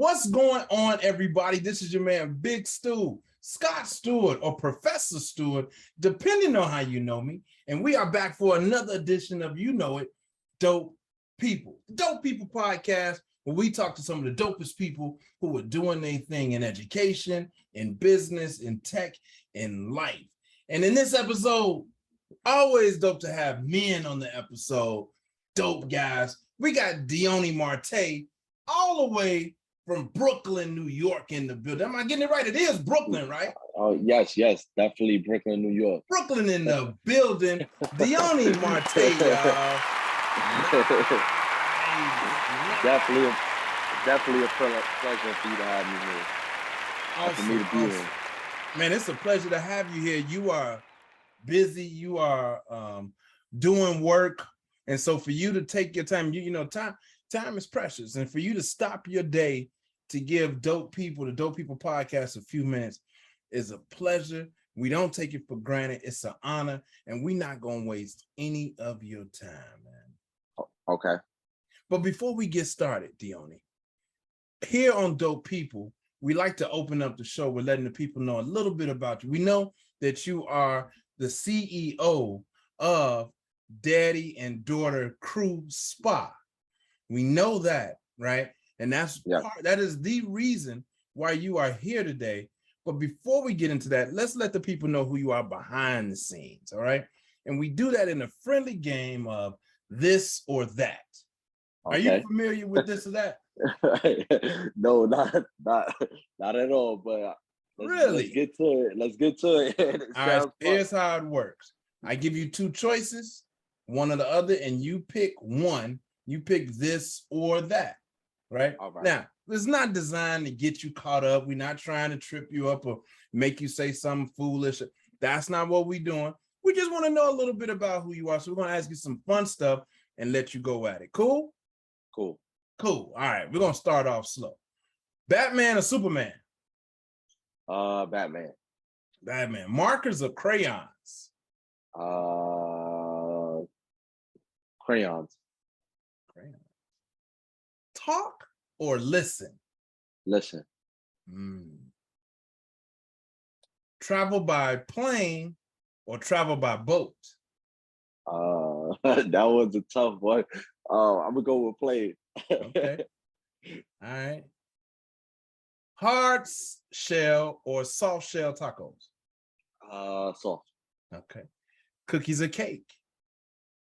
What's going on, everybody? This is your man, Big Stu, Scott Stewart, or Professor Stewart, depending on how you know me. And we are back for another edition of You Know It, Dope People. Dope People podcast, where we talk to some of the dopest people who are doing their thing in education, in business, in tech, in life. And in this episode, always dope to have men on the episode. Dope guys. We got Diony Marte all the way from Brooklyn, New York in the building. Am I getting it right? It is Brooklyn, right? Oh, yes, definitely Brooklyn, New York. Brooklyn in the building. Diony Marte, y'all. Definitely a pleasure for you to have me here. Awesome, for me to be here. Man, it's a pleasure to have you here. You are busy. You are doing work. And so for you to take your time, you know, time is precious. And for you to stop your day to give the Dope People podcast, a few minutes is a pleasure. We don't take it for granted. It's an honor. And we're not going to waste any of your time, man. Okay. But before we get started, Diony, here on Dope People, we like to open up the show. We're letting the people know a little bit about you. We know that you are the CEO of Daddy and Daughter Crew Spa. We know that, right? And that is the reason why you are here today. But before we get into that, let's let the people know who you are behind the scenes, all right? And we do that in a friendly game of this or that. Okay. Are you familiar with this or that? No, not at all. But let's get to it. All right, here's how it works. I give you two choices, one or the other, and you pick one. You pick this or that, right? All right. Now, it's not designed to get you caught up. We're not trying to trip you up or make you say something foolish. That's not what we're doing. We just want to know a little bit about who you are. So we're going to ask you some fun stuff and let you go at it. Cool? Cool. All right, we're going to start off slow. Batman or Superman? Batman. Markers or crayons? Crayons. Talk or listen? Listen. Travel by plane or travel by boat? That was a tough one. I'm gonna go with plane. Okay. All right. Hard shell or soft shell tacos? Soft. Okay. Cookies or cake?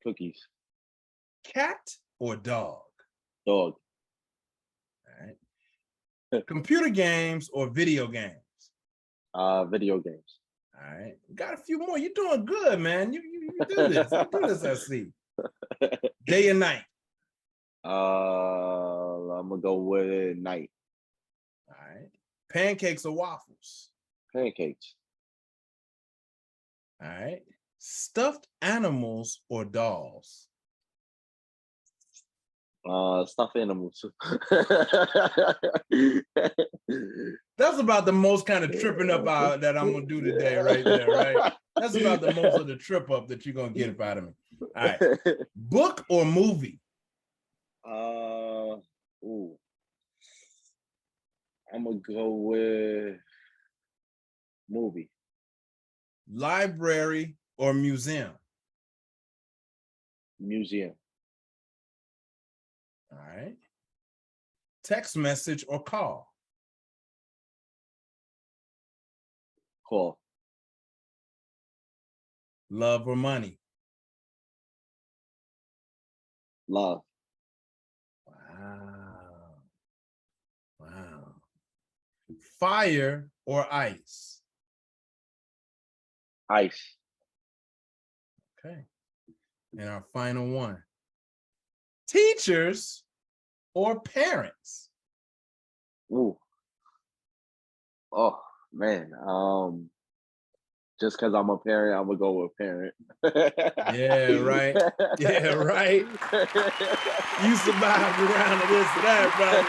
Cookies. Cat or dog? Dog. All right. Computer games or video games? Video games. All right. Got a few more. You're doing good, man. You do this. You do this, I see. Day and night? I'm gonna go with night. All right. Pancakes or waffles? Pancakes. All right. Stuffed animals or dolls? Stuffed animals. That's about the most kind of tripping up that I'm gonna do today, right there, right? That's about the most of the trip up that you're gonna get up out of me. All right. Book or movie? I'm gonna go with movie. Library or museum? Museum. All right. Text message or call? Call. Love or money? Love. Wow. Fire or ice? Ice. Okay. And our final one. Teachers or parents? Ooh. Oh man. Just because I'm a parent, I'm gonna go with parent. Yeah, right. Yeah, right. You survived around to this or that, brother.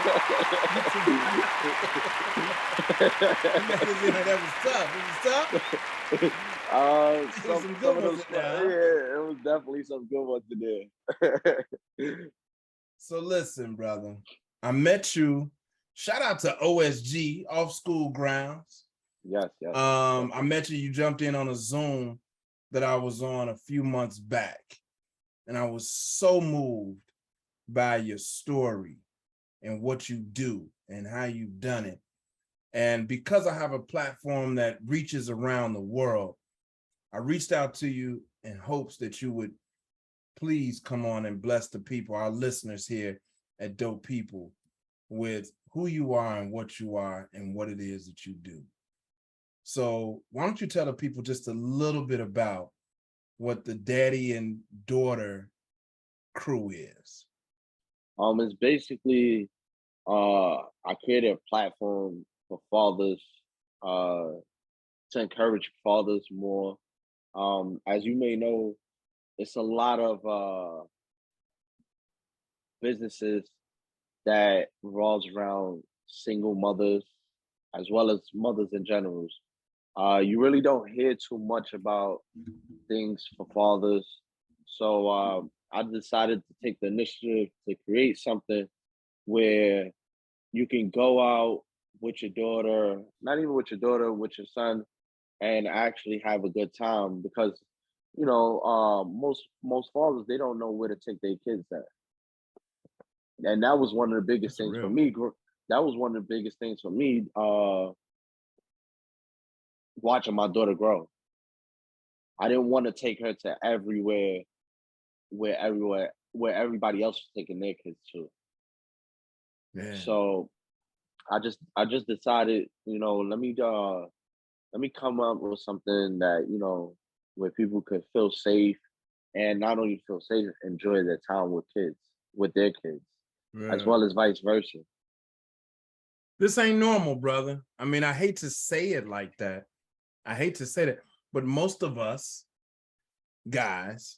That was tough. It was tough. It was definitely some good ones in there. So listen, brother. I met you Shout out to OSG, Off School Grounds. Yes, yes. I mentioned you jumped in on a Zoom that I was on a few months back, and I was so moved by your story and what you do and how you've done it. And because I have a platform that reaches around the world, I reached out to you in hopes that you would please come on and bless the people, our listeners here at Dope People, with who you are and what you are and what it is that you do. So why don't you tell the people just a little bit about what the Daddy and Daughter crew is? It's basically I created a platform for fathers to encourage fathers more. As you may know, it's a lot of businesses that revolves around single mothers as well as mothers in general. You really don't hear too much about things for fathers. So I decided to take the initiative to create something where you can go out with your daughter, not even with your daughter, with your son, and actually have a good time because most fathers, they don't know where to take their kids at. And that was one of the biggest That's things for real. me. That was one of the biggest things for me, watching my daughter grow. I didn't want to take her to where everybody else was taking their kids to. Yeah. So I just decided, let me come up with something that, where people could feel safe and not only feel safe, enjoy their time with their kids, as Yeah. well as vice versa. This ain't normal, brother. I mean, I hate to say it like that. I hate to say that, but most of us guys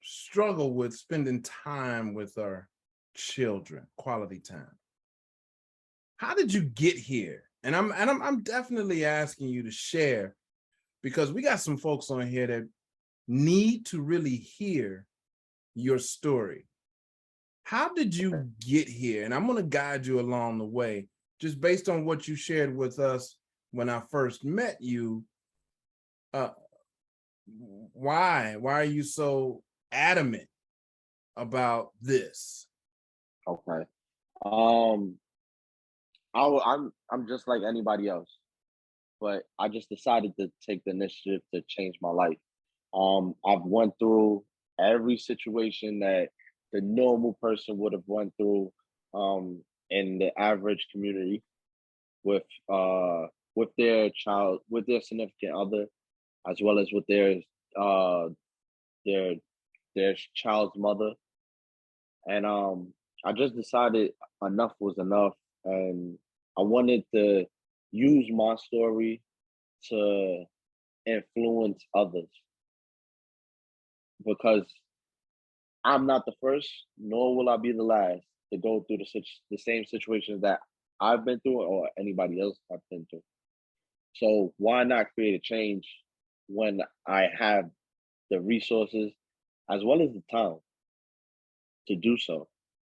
struggle with spending time with our children, quality time. How did you get here? And I'm definitely asking you to share, because we got some folks on here that need to really hear your story. How did you get here? And I'm going to guide you along the way, just based on what you shared with us when I first met you. Why are you so adamant about this? Okay. Um, I'm just like anybody else, but I just decided to take the initiative to change my life. I've went through every situation that the normal person would have went through in the average community with uh with their child, with their significant other, as well as with uh their their child's mother. And I just decided enough was enough, and I wanted to use my story to influence others because I'm not the first, nor will I be the last to go through the same situations that I've been through or anybody else have been through. So why not create a change when I have the resources as well as the time to do so,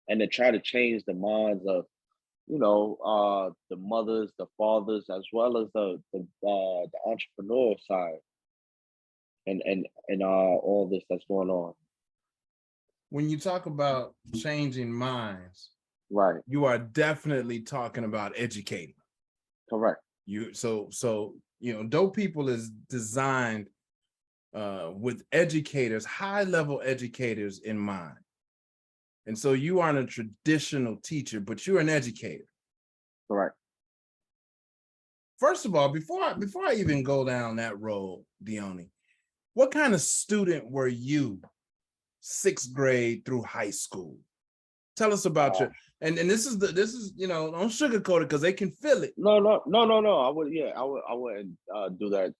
and to try to change the minds of the mothers, the fathers, as well as the entrepreneur side, and all this that's going on. When you talk about changing minds, Right. you are definitely talking about educating. Correct. Dope People is designed with educators, high level educators in mind. And so you aren't a traditional teacher, but you're an educator. Correct. First of all, before I even go down that road, Diony, what kind of student were you 6th grade through high school? Tell us about your, and this is don't sugarcoat it because they can feel it. No. I wouldn't do that.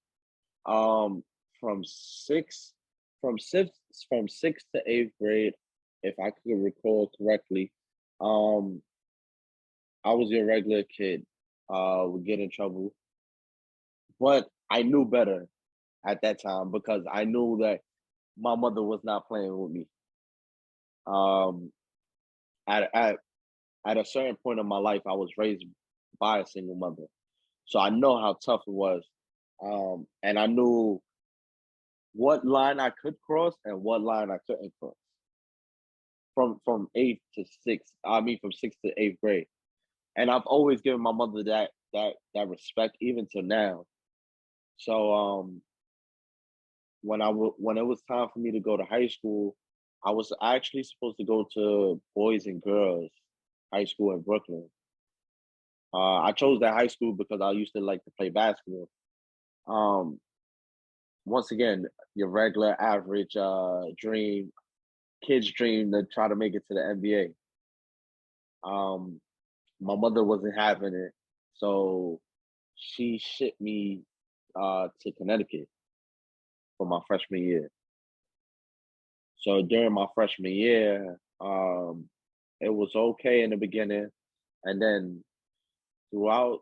Um, from sixth, from sixth to eighth grade, if I could recall correctly, um, I was your regular kid. Would get in trouble, but I knew better at that time because I knew that my mother was not playing with me. Um, at at at a certain point in my life, I was raised by a single mother. So I know how tough it was. And I knew what line I could cross and what line I couldn't cross. From eighth to sixth, I mean from sixth to eighth grade. And I've always given my mother that respect even to now. So when it was time for me to go to high school, I was actually supposed to go to Boys and Girls High School in Brooklyn. I chose that high school because I used to like to play basketball. Um, Once again, your regular average kid's dream to try to make it to the NBA. My mother wasn't having it, so she shipped me to Connecticut for my freshman year. So during my freshman year, it was okay in the beginning, and then throughout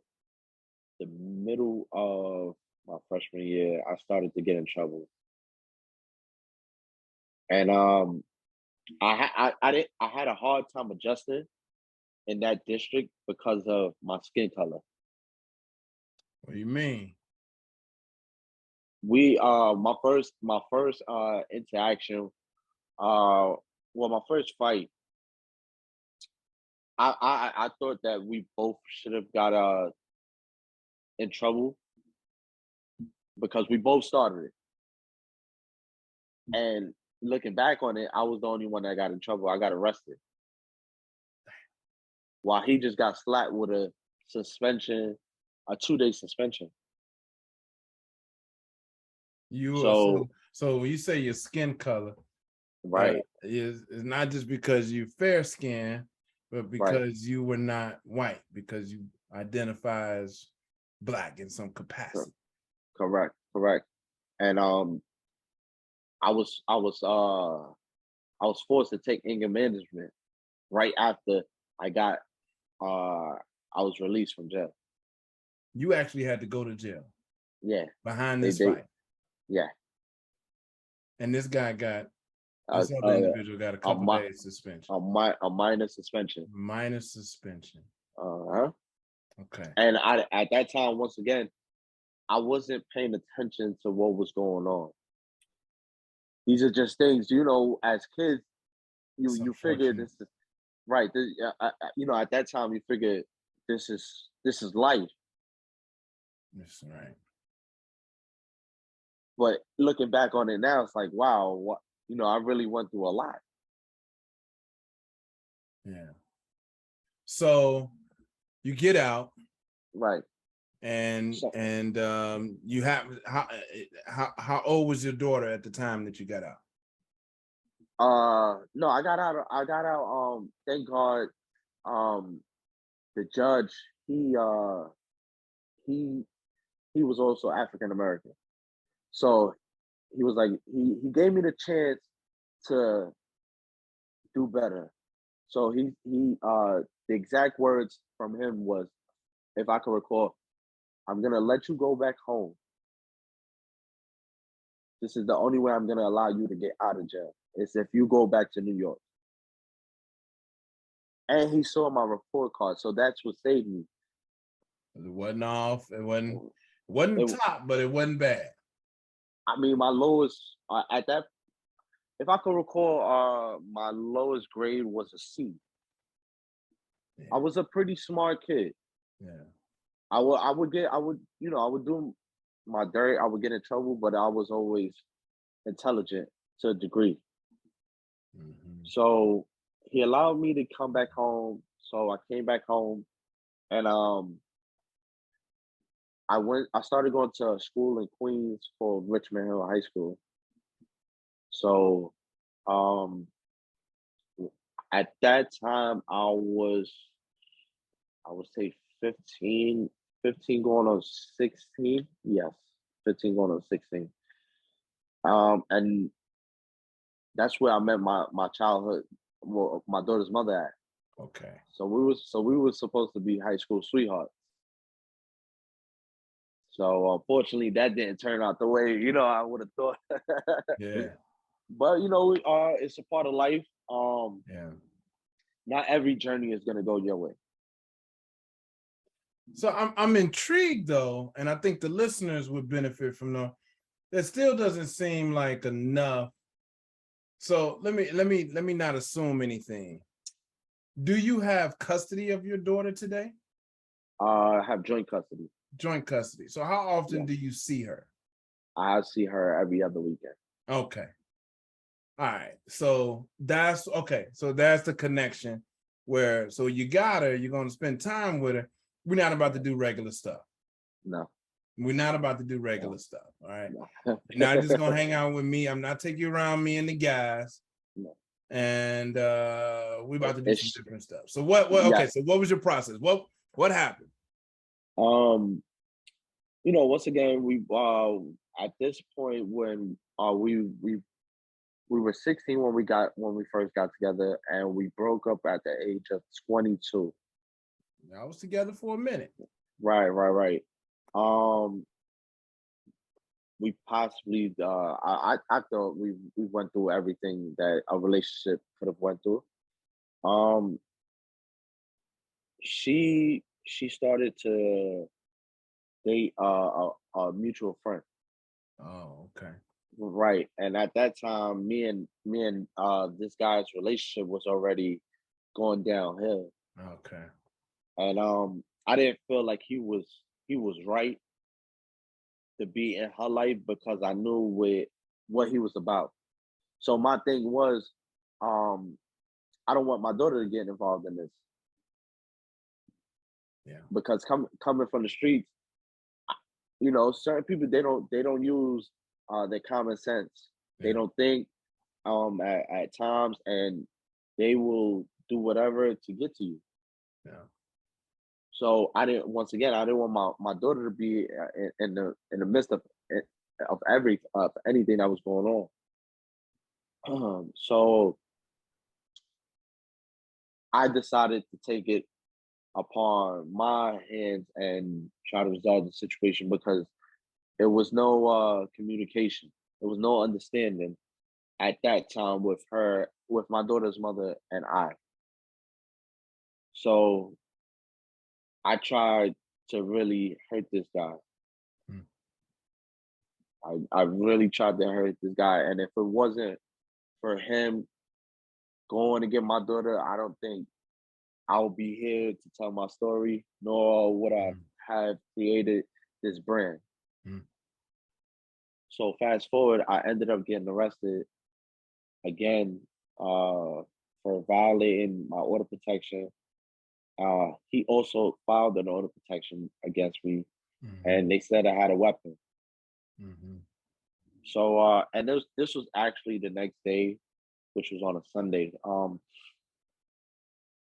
the middle of my freshman year, I started to get in trouble, and I had a hard time adjusting in that district because of my skin color. What do you mean? We my first interaction, my first fight, I thought that we both should have got in trouble because we both started it. And looking back on it, I was the only one that got in trouble. I got arrested. While he just got slapped with a suspension, a 2-day suspension. So So when you say your skin color, right, is not just because you fair skin, but right, because you were not white, because you identify as Black in some capacity. correct. And I was forced to take anger management right after I got I was released from jail. You actually had to go to jail. Yeah. Behind this fight. Yeah. And this guy got this Uh, other uh, individual got a couple days suspension. A minor suspension. Minor suspension. Uh-huh. Okay. And at that time, once again, I wasn't paying attention to what was going on. These are just things, as kids, you figure this is right. At that time, you figure this is life. That's right. But looking back on it now, it's like, wow, what I really went through a lot. Yeah. So you get out, right? And you have how old was your daughter at the time that you got out? No, I got out. Thank God. The judge, he he was also African American, so he was like he gave me the chance to do better. So the exact words from him was, if I can recall, I'm gonna let you go back home. This is the only way I'm gonna allow you to get out of jail. Is if you go back to New York. And he saw my report card, so that's what saved me. It wasn't off. It wasn't top, but it wasn't bad. I mean, my lowest at that, if I could recall, my lowest grade was a C. Yeah. I was a pretty smart kid. Yeah. I would do my dirt. I would get in trouble, but I was always intelligent to a degree. Mm-hmm. So he allowed me to come back home. So I came back home, and I started going to a school in Queens called Richmond Hill High School. So at that time I would say 15 going on 16. Yes, 15 going on 16. And that's where I met my childhood, well, my daughter's mother at. Okay. So we were supposed to be high school sweethearts. So unfortunately, that didn't turn out the way I would have thought. Yeah. But it's a part of life. Yeah. not every journey is gonna go your way. So I'm intrigued though, and I think the listeners would benefit from the. That still doesn't seem like enough. So let me not assume anything. Do you have custody of your daughter today? Have joint custody. Joint custody. So how often Yeah. do you see her? I see her every other weekend. Okay. All right. So that's okay. So that's the connection where so you got her, you're gonna spend time with her. We're not about to do regular stuff. No. We're not about to do regular stuff. All right. No. You're not just gonna hang out with me. I'm not taking you around me and the guys. No. And we're about to do some It's different stuff. So what okay, yes. so what was your process? What happened? Once again, we at this point when we were 16 when we first got together, and we broke up at the age of 22. I was together for a minute. Right. Um, we possibly I thought we went through everything that a relationship could have went through. Um, she started to date a mutual friend. Oh, okay. Right. And at that time, me and this guy's relationship was already going downhill. Okay. And I didn't feel like he was right to be in her life because I knew what he was about. So my thing was, um, I don't want my daughter to get involved in this Yeah. because coming from the streets, certain people they don't use their common sense. They Yeah. don't think at times, and they will do whatever to get to you. Yeah. So I didn't want my daughter to be in the midst of anything that was going on. So I decided to take it upon my hands and try to resolve the situation because there was no communication, there was no understanding at that time with my daughter's mother and I. So I tried to really hurt this guy. Mm. I really tried to hurt this guy. And if it wasn't for him going to get my daughter, I don't think I'll be here to tell my story, nor would I Mm. have created this brand. Mm. So fast forward, I ended up getting arrested again for violating my order protection. He also filed an order protection against me, Mm-hmm. and they said I had a weapon. Mm-hmm. So and this was actually the next day, which was on a Sunday.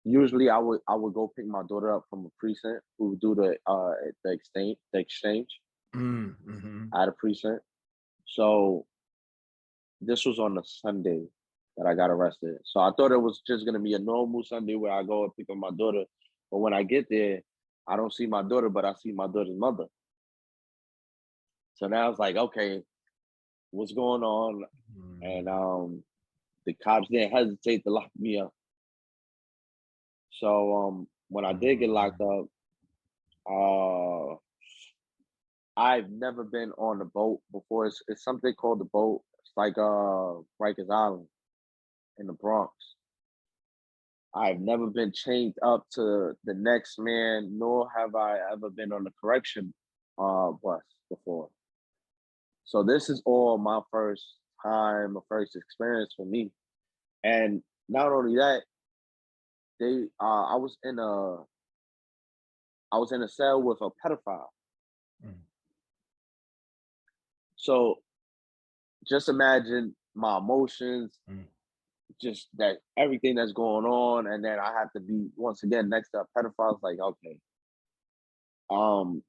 Usually I would go pick my daughter up from a precinct who would do the exchange Mm-hmm. at a precinct. So this was on a Sunday that I got arrested. So I thought it was just gonna be a normal Sunday where I go and pick up my daughter. But when I get there, I don't see my daughter, but I see my daughter's mother. So now it's like, okay, what's going on? And the cops didn't hesitate to lock me up. So when I did get locked up, uh I've never been on a boat before. It's something called the boat. It's like Rikers Island in the Bronx. I've never been chained up to the next man, nor have I ever been on a correction bus before. So this is all my first time, my first experience for me. And not only that, they I was in a cell with a pedophile. Mm. So just imagine my emotions, Mm. just that everything that's going on, and then I have to be once again next to a pedophile. It's like, okay, um,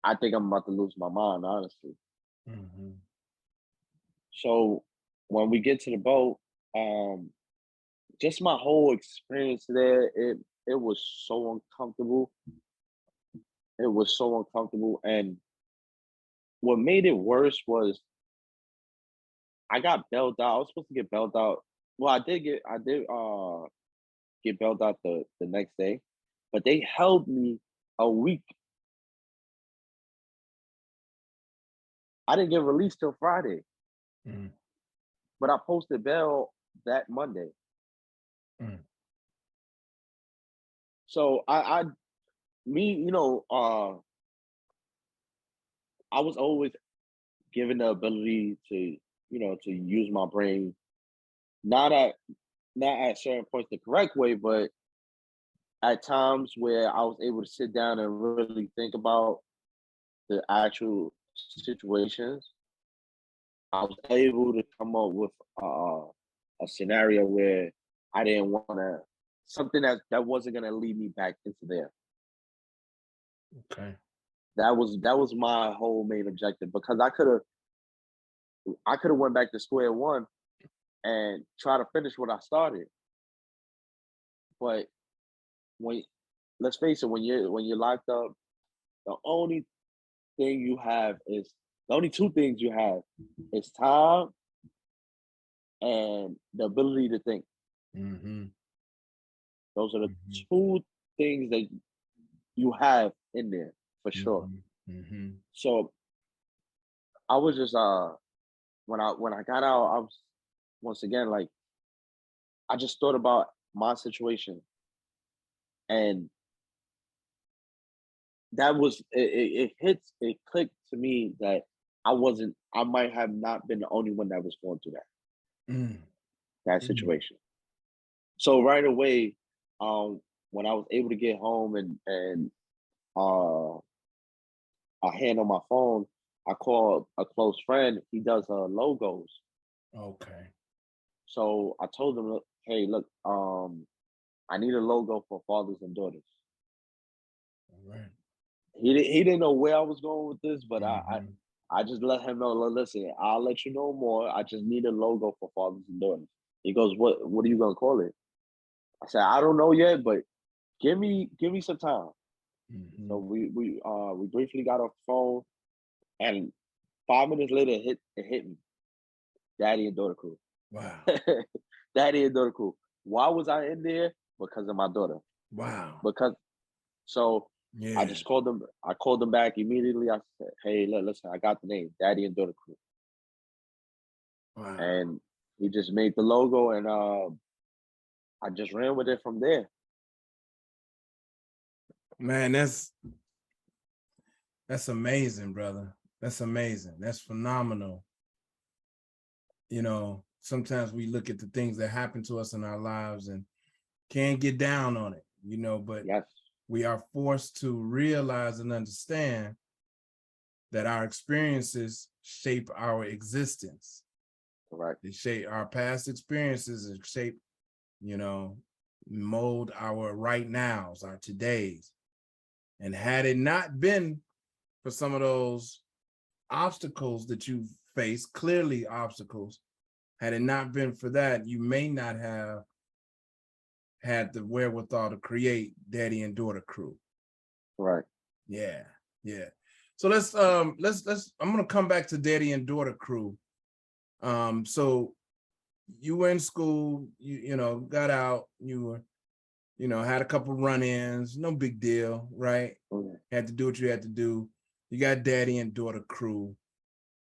I think I'm about to lose my mind, honestly. Mm-hmm. So when we get to the boat, um, just my whole experience there, it was so uncomfortable. It was so uncomfortable, and what made it worse was I got bailed out. I was supposed to get bailed out. Well, I did get bailed out the next day, but they held me a week. I didn't get released till Friday, Mm, but I posted bail that Monday. mm, So me, I was always given the ability to, to use my brain, not at not at certain points the correct way, but at times where I was able to sit down and really think about the actual situations. I was able to come up with a scenario where I didn't want to something that wasn't gonna lead me back into there. okay. That was my whole main objective because I could have went back to square one and try to finish what I started. But when let's face it, when you're locked up, the only thing you have is the only two things you have is time and the ability to think. Mm-hmm. Those are the Mm-hmm. two things that you have in there for sure. Mm-hmm. Mm-hmm. So I was just when I got out, I was once again like I just thought about my situation and that was it hits it clicked to me that I might have not been the only one that was going through Mm, that mm. situation. So right away, when I was able to get home and uh I hand on my phone, I called a close friend. He does logos. Okay. So I told him, hey, look, I need a logo for fathers and daughters. All right. He didn't know where I was going with this, but Mm-hmm. I just let him know. Listen, I'll let you know more. I just need a logo for fathers and daughters. He goes, what are you gonna call it? I said, I don't know yet, but give me some time. Mm-hmm. So we briefly got off the phone, and 5 minutes later, it hit me. Daddy and daughter crew. Wow. Daddy and daughter crew. Why was I in there? Because of my daughter. Wow. Because so I Yeah. just called them. I called them back immediately. I said, "Hey, listen, I got the name, Daddy and Daughter Crew," Wow. and he just made the logo, and I just ran with it from there. Man, that's amazing, brother. That's amazing. That's phenomenal. Sometimes we look at the things that happen to us in our lives and can't get down on it, but Yes, we are forced to realize and understand that our experiences shape our existence. correct. They shape our past experiences and shape, you know, mold our right nows, our todays. And had it not been for some of those obstacles that you face, clearly obstacles, had it not been for that, you may not have had the wherewithal to create Daddy and Daughter Crew. Right. Yeah, yeah. So let's I'm gonna come back to Daddy and Daughter Crew. So you were in school, you got out, you were, had a couple run-ins, no big deal, right? Mhm. Had to do what you had to do. You got Daddy and Daughter Crew.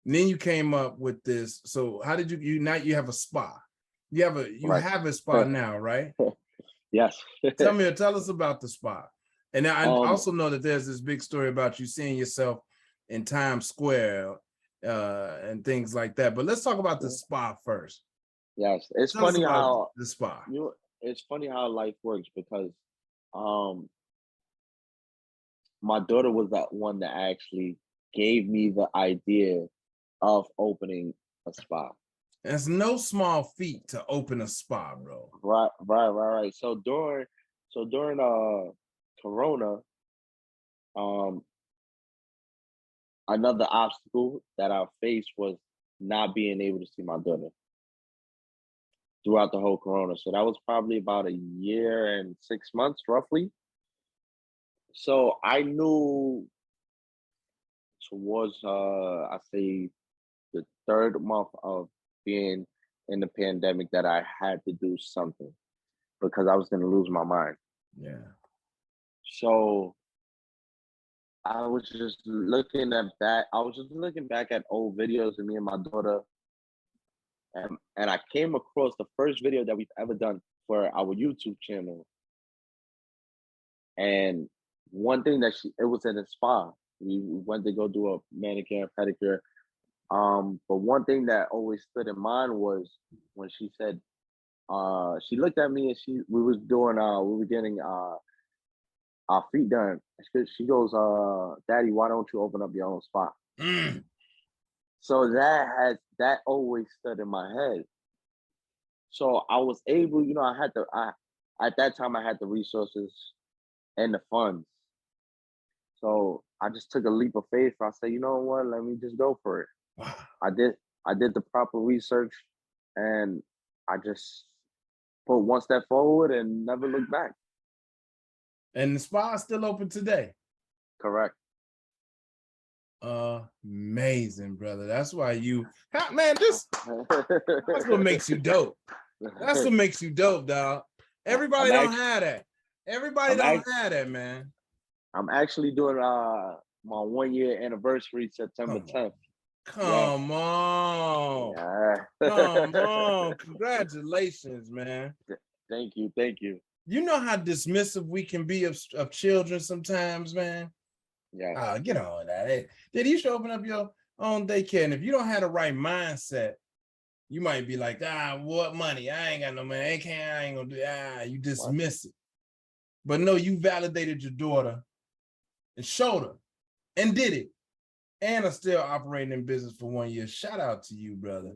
And then you came up with this. So how did you now you have a spa? You Right. have a spa now, right? Yes. Tell us about the spa. And I um. also know that there's this big story about you seeing yourself in Times Square and things like that. But let's talk about the spa first. Yes. It's Tell us funny about how the spa. It's funny how life works because um my daughter was that one that actually gave me the idea of opening a spa. It's no small feat to open a spa, bro. Right. So during Corona, um, another obstacle that I faced was not being able to see my daughter throughout the whole Corona. So that was probably about a year and 6 months, roughly. So I knew towards I say the third month of being in the pandemic that I had to do something. because I was going to lose my mind. Yeah. So I was just looking at that. I was just looking back at old videos of me and my daughter, and I came across the first video that we've ever done for our YouTube channel. And one thing that it was in a spa. We went to go do a manicure and pedicure. But one thing that always stood in mind was when she said, she looked at me and we were getting our feet done. She goes, Daddy, why don't you open up your own spa? Mm. So that always stood in my head. So I was able, at that time I had the resources and the funds. So I just took a leap of faith. I said, you know what, let me just go for it. Wow. I did the proper research, and I just put one step forward and never looked back. And the spa is still open today. Correct. Amazing, brother. That's why man, that's what makes you dope. That's what makes you dope, dog. Everybody don't have that. Everybody don't have that, man. I'm actually doing my 1 year anniversary September 10th. Come on. Come on. Congratulations, man. Thank you. You know how dismissive we can be of children sometimes, man? Yeah. Get on with that. Did you should open up your own daycare? And if you don't have the right mindset, you might be like, what money? I ain't got no money. I ain't gonna do. You dismiss it. But no, you validated your daughter and showed her and did it. And are still operating in business for 1 year. Shout out to you, brother,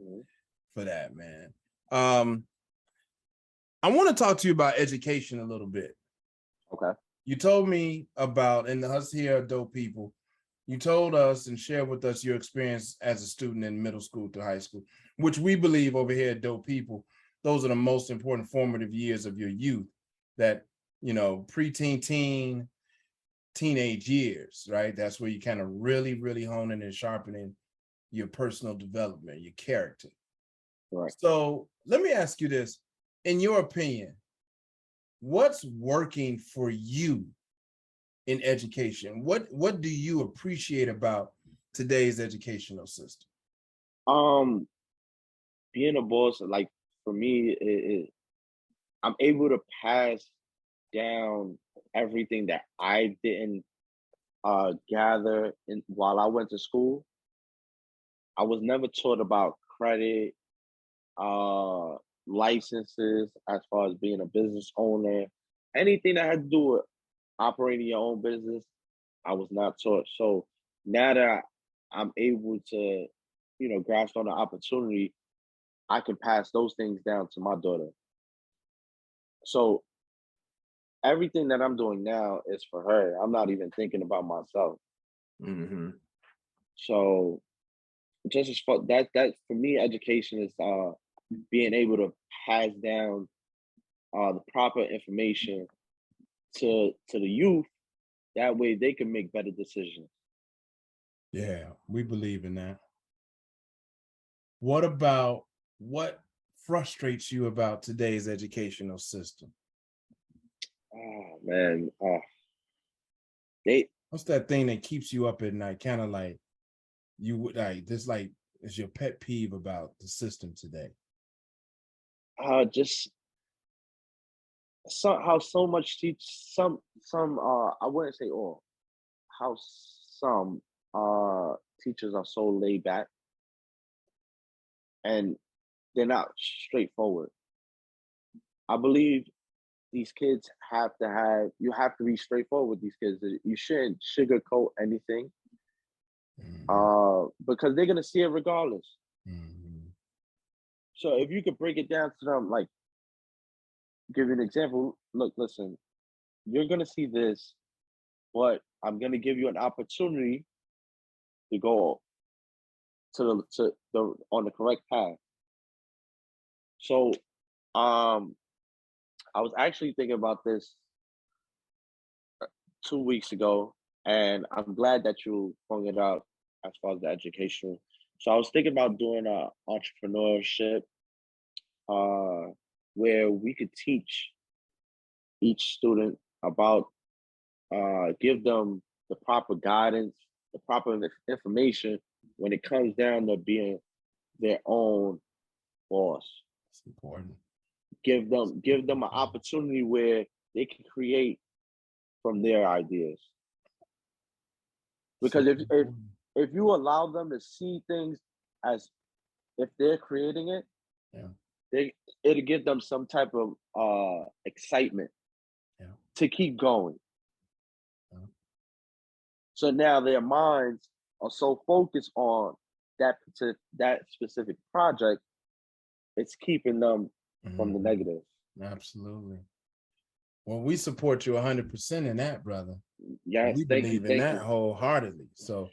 for that, man. I want to talk to you about education a little bit. Okay. You told me about, and us here are dope people, you told us and shared with us your experience as a student in middle school to high school, which we believe over here at Dope People, those are the most important formative years of your youth, that, preteen, teenage years, right? That's where you kind of really, really honing and sharpening your personal development, your character. Right. So let me ask you this. In your opinion, what's working for you in education? What do you appreciate about today's educational system? Being a boss, like for me, I'm able to pass down everything that I didn't gather while I went to school. I was never taught about credit, licenses, as far as being a business owner, anything that had to do with operating your own business. I was not taught. So now that I'm able to, grasp on the opportunity, I can pass those things down to my daughter. So everything that I'm doing now is for her. I'm not even thinking about myself. Mm-hmm. So just as far that for me, education is being able to pass down the proper information to the youth. That way they can make better decisions. Yeah, we believe in that. What frustrates you about today's educational system? Oh man, what's that thing that keeps you up at night? Kind of like you would is your pet peeve about the system today? Just how so much some I wouldn't say all, how some teachers are so laid back and they're not straightforward. I believe these kids you have to be straightforward with these kids. You shouldn't sugarcoat anything. Because they're gonna see it regardless. So if you could break it down to them, like give you an example, look, listen, you're gonna see this, but I'm gonna give you an opportunity to go to the on the correct path. So I was actually thinking about this 2 weeks ago, and I'm glad that you pointed out as far as the education. So I was thinking about doing entrepreneurship, where we could teach each student about, give them the proper guidance, the proper information when it comes down to being their own boss. It's important. Give them an opportunity where they can create from their ideas. Because if you allow them to see things as if they're creating it, yeah, it'll give them some type of excitement to keep going. Yeah. So now their minds are so focused on that specific project, it's keeping them from the negative. Absolutely. Well, we support you 100% in that, brother. Yes, we believe in that wholeheartedly. So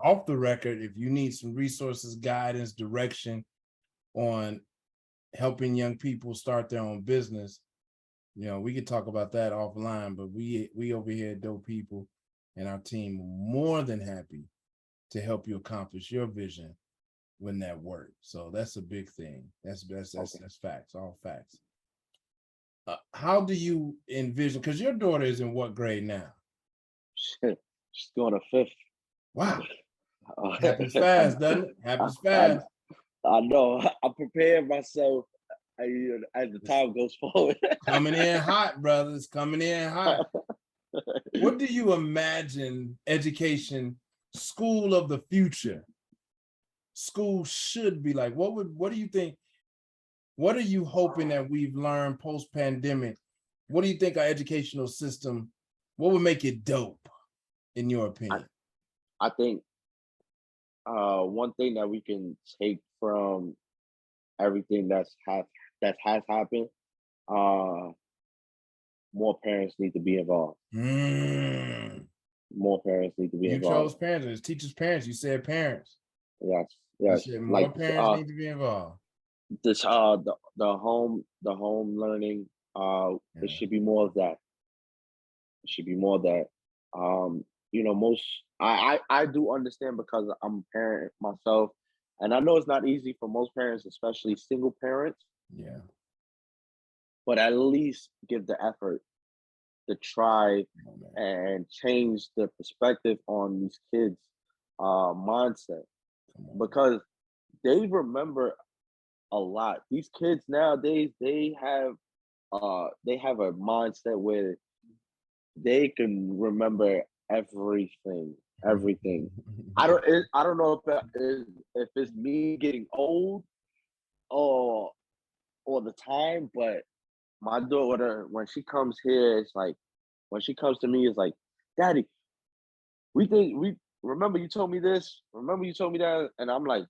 off the record, if you need some resources, guidance, direction on helping young people start their own business, we could talk about that offline, but we over here at Dope People and our team are more than happy to help you accomplish your vision when that works. So that's a big thing. That's facts, all facts. How do you envision, because your daughter is in what grade now? She's going to 5th. Wow. Happens fast, doesn't it? Happens fast. I know. I'm preparing myself as the time goes forward. Coming in hot, brothers. Coming in hot. What do you imagine education, school of the future, school should be like? What do you think? What are you hoping that we've learned post-pandemic? What do you think our educational system, what would make it dope, in your opinion? I think one thing that we can take from everything that has happened, more parents need to be involved. More parents need to be involved. You chose parents. It's teachers' parents. You said parents. Yes. You said more parents need to be involved. This the home learning, it should be more of that. It should be more of that. Most I do understand because I'm a parent myself, and I know it's not easy for most parents, especially single parents. Yeah. But at least give the effort to try and change the perspective on these kids' mindset, because they remember a lot. These kids nowadays, they have a mindset where they can remember everything. I don't know if it's me getting old or the time, but my daughter, when she comes here, it's like, when she comes to me, it's like, Daddy, we remember you told me this, remember you told me that, and I'm like,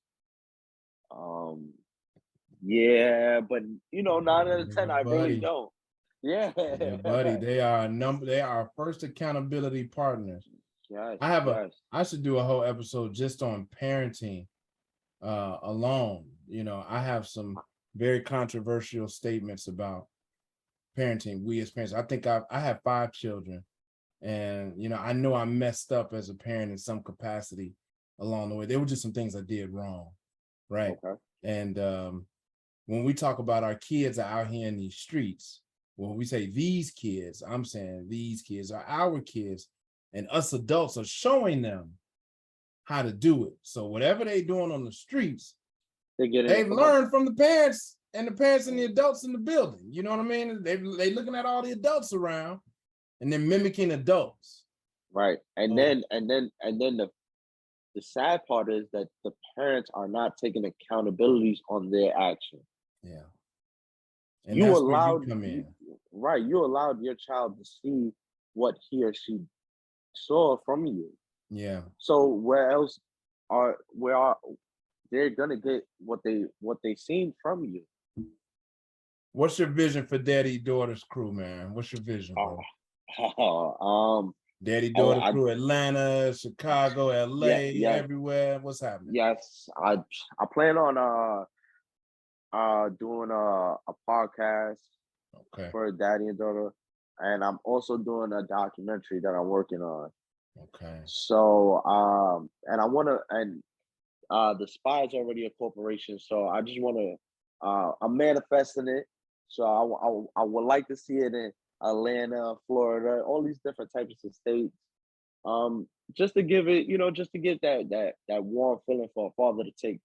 yeah, but 9 out of 10, I really don't. Yeah, buddy, they are our first accountability partners. Yes, I should do a whole episode just on parenting alone. I have some very controversial statements about parenting. We as parents, I think I have 5 children, and I know I messed up as a parent in some capacity along the way. There were just some things I did wrong, right? Okay. And when we talk about our kids are out here in these streets, when we say these kids, I'm saying these kids are our kids, and us adults are showing them how to do it. So whatever they're doing on the streets, they've learned from the parents and the adults in the building. You know what I mean? They looking at all the adults around and they're mimicking adults. Right. And then the sad part is that the parents are not taking accountabilities on their action. Yeah. And you allowed come in. Right. You allowed your child to see what he or she saw from you. Yeah. So where are they're gonna get what they seen from you? What's your vision for Daddy Daughter's crew, man? What's your vision, bro? Daddy Daughter crew, Atlanta, Chicago, LA, everywhere. What's happening? Yes, I plan on doing a podcast for Daddy and Daughter, and I'm also doing a documentary that I'm working on. Okay. So and I want to, and the Spy is already a corporation, so I just want to I'm manifesting it. So I would like to see it Atlanta, Florida, all these different types of states. Just to give it, just to give that warm feeling for a father to take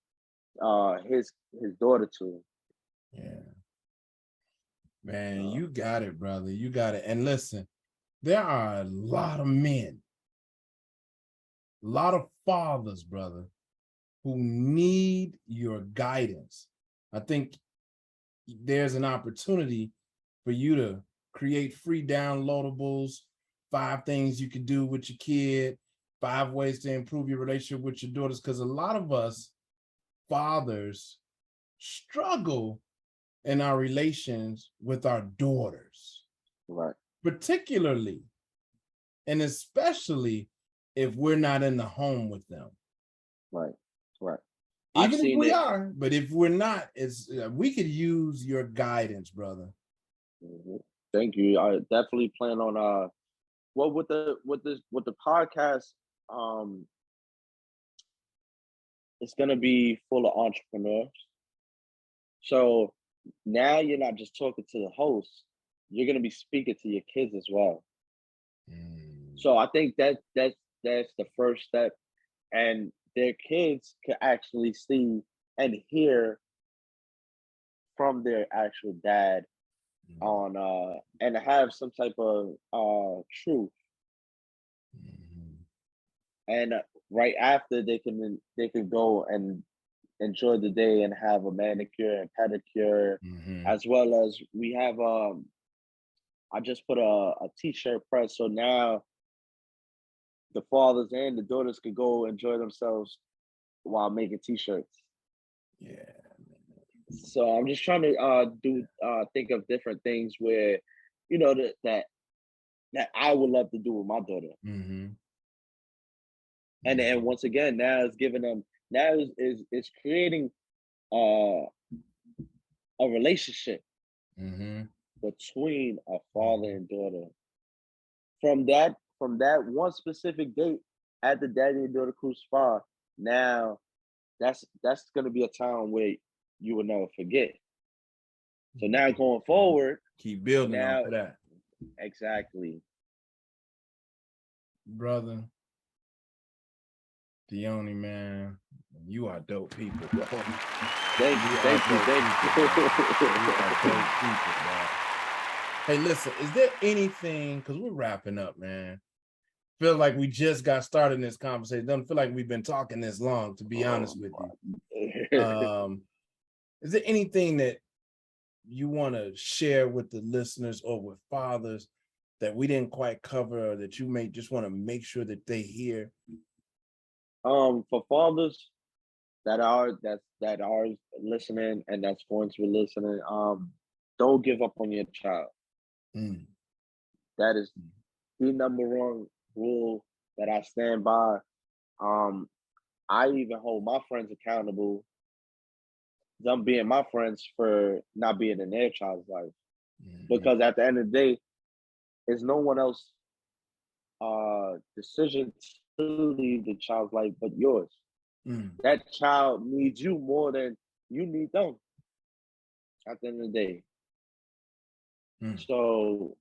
his daughter to. Yeah, man, you got it, brother. You got it. And listen, there are a lot of men, a lot of fathers, brother, who need your guidance. I think there's an opportunity for you to create free downloadables, 5 things you can do with your kid, 5 ways to improve your relationship with your daughters. Because a lot of us fathers struggle in our relations with our daughters, Right, particularly and especially if we're not in the home with them. right, right. I've Even if seen we it. are, but if we're not, it's we could use your guidance, brother. Thank you. I definitely plan on well, with the podcast, it's gonna be full of entrepreneurs. So now you're not just talking to the host, you're gonna be speaking to your kids as well. So I think that's the first step, and their kids can actually see and hear from their actual dad on and have some type of truth. And right after they can go and enjoy the day and have a manicure and pedicure, as well as we have I just put a t-shirt press, so now the fathers and the daughters could go enjoy themselves while making t-shirts. Yeah. So I'm just trying to think of different things where that I would love to do with my daughter. And once again, now it's giving them, now is creating uh a relationship between a father and daughter. From that one specific date at the Daddy and Daughter Cruise Spa, now that's gonna be a time where you will never forget. So now going forward, keep building now off of that. exactly. Brother Diony, man, you are dope people, bro. Thank you. Hey, listen, is there anything, because we're wrapping up, man. Feel like we just got started in this conversation. Doesn't feel like we've been talking this long, to be honest with you. Is there anything that you want to share with the listeners or with fathers that we didn't quite cover, or that you may just want to make sure that they hear? For fathers that are listening and that's going to be listening, don't give up on your child. That is the number one rule that I stand by. I even hold my friends accountable, them being my friends, for not being in their child's life. Because at the end of the day, it's no one else decision to leave the child's life but yours. That child needs you more than you need them at the end of the day. So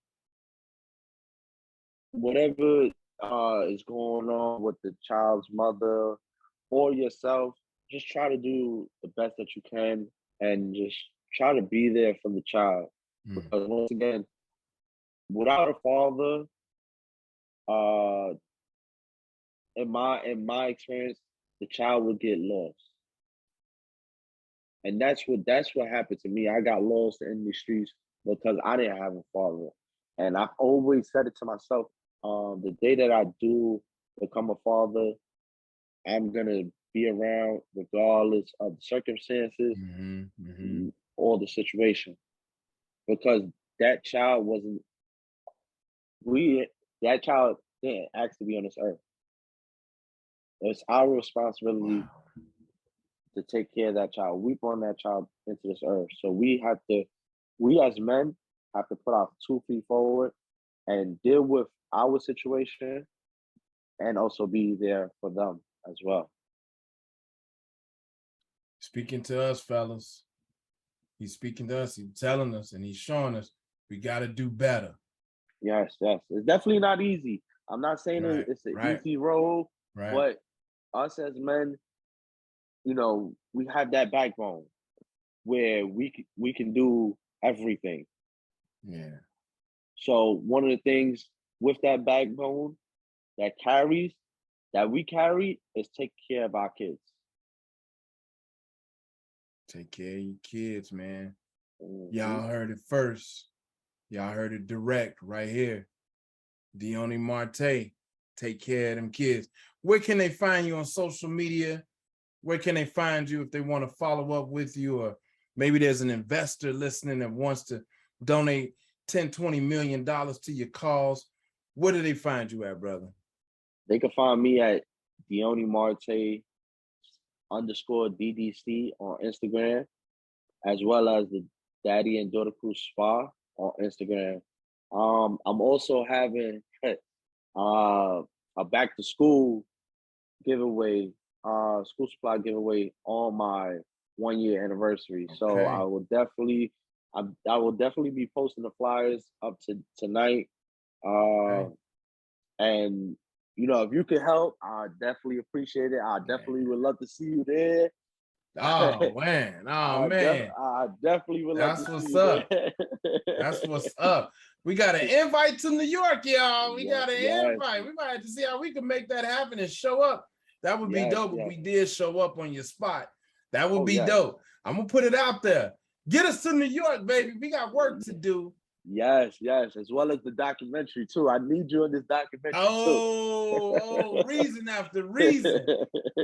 whatever is going on with the child's mother or yourself, just try to do the best that you can and just try to be there for the child. Because once again, without a father, in my experience, the child would get lost. And that's what happened to me. I got lost in the streets because I didn't have a father. And I've always said it to myself, the day that I do become a father, I'm gonna be around regardless of the circumstances or the situation. Because that child wasn't that child didn't ask to be on this earth. It's our responsibility to take care of that child. We brought that child into this earth. So we as men have to put our 2 feet forward and deal with our situation and also be there for them as well. Speaking to us, fellas. He's speaking to us, he's telling us, and he's showing us we got to do better. Yes, yes. It's definitely not easy. I'm not saying Right, it's an right, easy road, right. but us as men, we have that backbone where we can do everything. Yeah. So one of the things with that backbone that we carry is take care of our kids. Take care of your kids, man. Hmm. Y'all heard it first. Y'all heard it direct right here. Diony Marte, take care of them kids. Where can they find you on social media? Where can they find you if they want to follow up with you? Or maybe there's an investor listening that wants to donate 10, $20 million to your cause. Where do they find you at, brother? They can find me at Diony Marte _DDC on Instagram, as well as the Daddy and Daughter Crew Spa on Instagram. I'm also having a back to school giveaway, school supply giveaway on my 1 year anniversary. So Okay. I will definitely be posting the flyers up to tonight. Uh, Okay. and if you could help, I definitely appreciate it. I definitely Yeah. would love to see you there. Oh man. Oh man. I definitely would love to That's see what's you up. there. That's what's up. We got an invite to New York, y'all. We Yeah, got an yes, invite. We might have to see how we can make that happen and show up. That would be yes, dope if yes. we did show up on your spot. That would Oh, be yes. dope. I'm gonna put it out there. Get us to New York, baby. We got work to do. Yes, yes, as well as the documentary too. I need you in this documentary too. Reason after reason.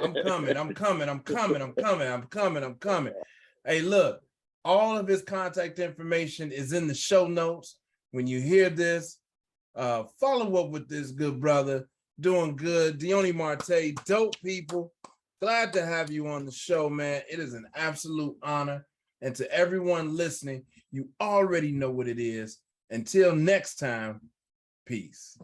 I'm coming. I'm coming. I'm coming. I'm coming. I'm coming. I'm coming. Hey, look, all of his contact information is in the show notes. When you hear this, follow up with this good brother. Doing good. Diony Marte, dope people. Glad to have you on the show, man. It is an absolute honor. And to everyone listening, you already know what it is. Until next time, peace.